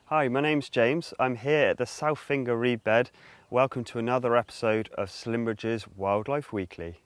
Hi, my name's James. I'm here at the South Finger reed bed. Welcome to another episode of Slimbridge's Wildlife Weekly.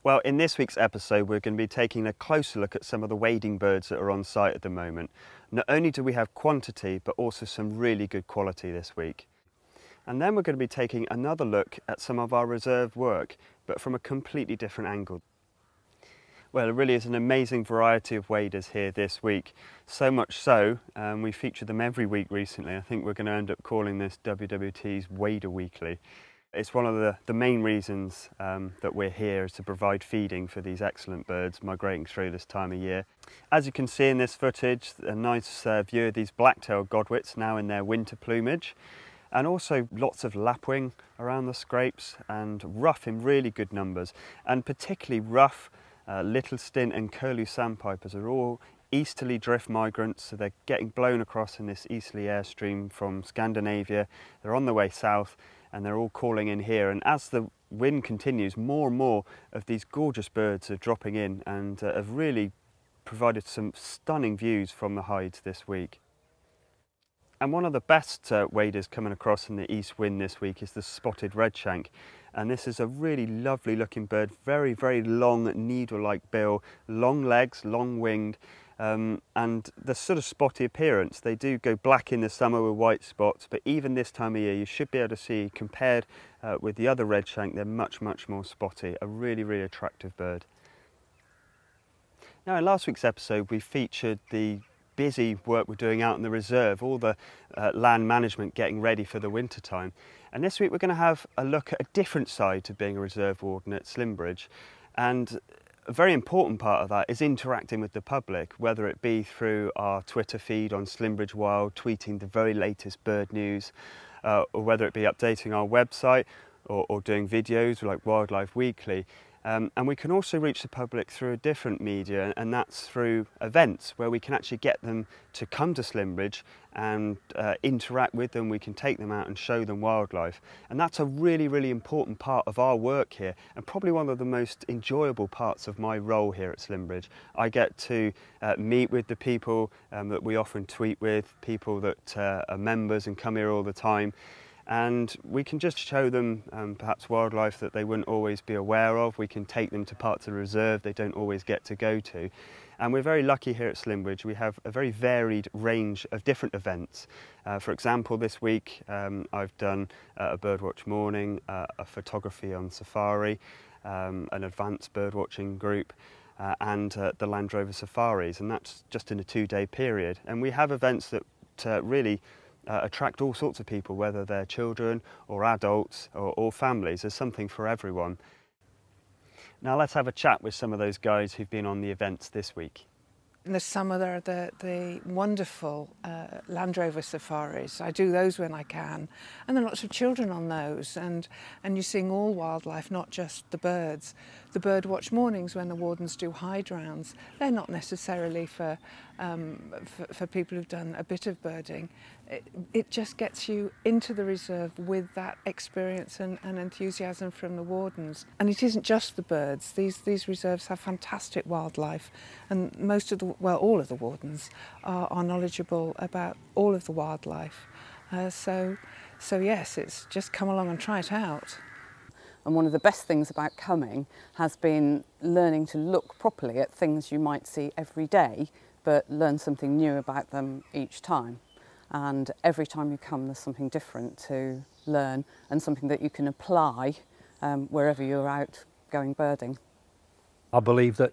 Well, in this week's episode, we're going to be taking a closer look at some of the wading birds that are on site at the moment. Not only do we have quantity, but also some really good quality this week. And then we're going to be taking another look at some of our reserve work, but from a completely different angle. Well, it really is an amazing variety of waders here this week. So much so, we feature them every week recently. I think we're going to end up calling this WWT's Wader Weekly. It's one of the main reasons that we're here is to provide feeding for these excellent birds migrating through this time of year. As you can see in this footage, a nice view of these black-tailed godwits now in their winter plumage, and also lots of lapwing around the scrapes and ruff in really good numbers, and particularly ruff, little stint and curlew sandpipers are all easterly drift migrants, so they're getting blown across in this easterly airstream from Scandinavia. They're on their way south and they're all calling in here, and as the wind continues, more and more of these gorgeous birds are dropping in and have really provided some stunning views from the hides this week. And one of the best waders coming across in the east wind this week is the spotted redshank. And this is a really lovely looking bird, very, very long needle-like bill, long legs, long winged, and the sort of spotty appearance. They do go black in the summer with white spots, but even this time of year you should be able to see, compared with the other redshank, they're much, much more spotty. A really, really attractive bird. Now, in last week's episode we featured the busy work we're doing out in the reserve, all the land management getting ready for the winter time. And this week we're going to have a look at a different side to being a reserve warden at Slimbridge. And a very important part of that is interacting with the public, whether it be through our Twitter feed on Slimbridge Wild, tweeting the very latest bird news, or whether it be updating our website or doing videos like Wildlife Weekly. And we can also reach the public through a different media, and that's through events where we can actually get them to come to Slimbridge and interact with them. We can take them out and show them wildlife, and that's a really, really important part of our work here, and probably one of the most enjoyable parts of my role here at Slimbridge. I get to meet with the people that we often tweet with, people that are members and come here all the time. And we can just show them perhaps wildlife that they wouldn't always be aware of. We can take them to parts of the reserve they don't always get to go to. And we're very lucky here at Slimbridge. We have a very varied range of different events. For example, this week I've done a Birdwatch Morning, a photography on safari, an advanced birdwatching group, and the Land Rover safaris, and that's just in a 2-day period. And we have events that really attract all sorts of people, whether they're children or adults or families. There's something for everyone. Now let's have a chat with some of those guys who've been on the events this week. In the summer there are the wonderful Land Rover safaris. I do those when I can, and there are lots of children on those, and you're seeing all wildlife, not just the birds. The Birdwatch Mornings, when the wardens do hide rounds, they're not necessarily for people who've done a bit of birding. It just gets you into the reserve with that experience and enthusiasm from the wardens. And it isn't just the birds. These reserves have fantastic wildlife, and all of the wardens are knowledgeable about all of the wildlife. So yes, it's just come along and try it out. And one of the best things about coming has been learning to look properly at things you might see every day, but learn something new about them each time. And every time you come, there's something different to learn and something that you can apply wherever you're out going birding. I believe that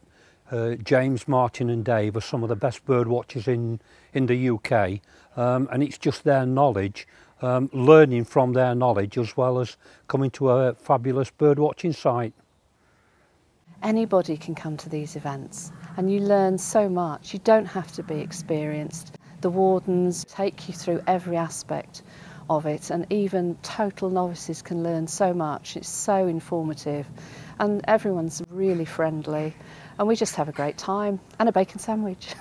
James, Martin and Dave are some of the best bird watchers in the UK, and it's just their knowledge, learning from their knowledge, as well as coming to a fabulous bird watching site. Anybody can come to these events and you learn so much. You don't have to be experienced. The wardens take you through every aspect of it, and even total novices can learn so much. It's so informative and everyone's really friendly, and we just have a great time and a bacon sandwich.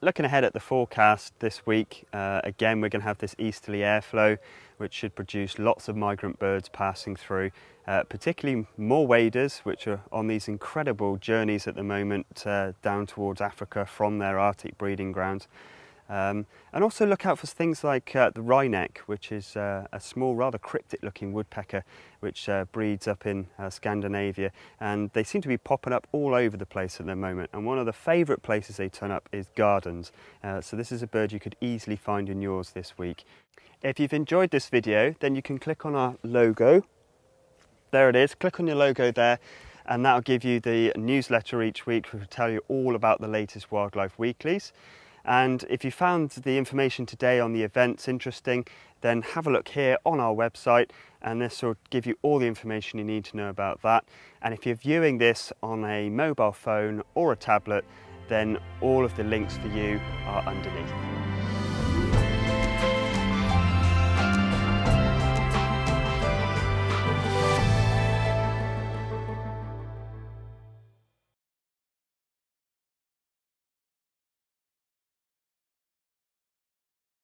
looking ahead at the forecast this week, again we're going to have this easterly airflow which should produce lots of migrant birds passing through, particularly more waders which are on these incredible journeys at the moment down towards Africa from their Arctic breeding grounds. And also look out for things like the wryneck, which is a small, rather cryptic looking woodpecker which breeds up in Scandinavia, and they seem to be popping up all over the place at the moment, and one of the favourite places they turn up is gardens, so this is a bird you could easily find in yours this week. If you've enjoyed this video, then you can click on our logo. There it is, click on your logo there, and that'll give you the newsletter each week which will tell you all about the latest wildlife weeklies. And if you found the information today on the events interesting, then have a look here on our website, and this will give you all the information you need to know about that. And if you're viewing this on a mobile phone or a tablet, then all of the links for you are underneath.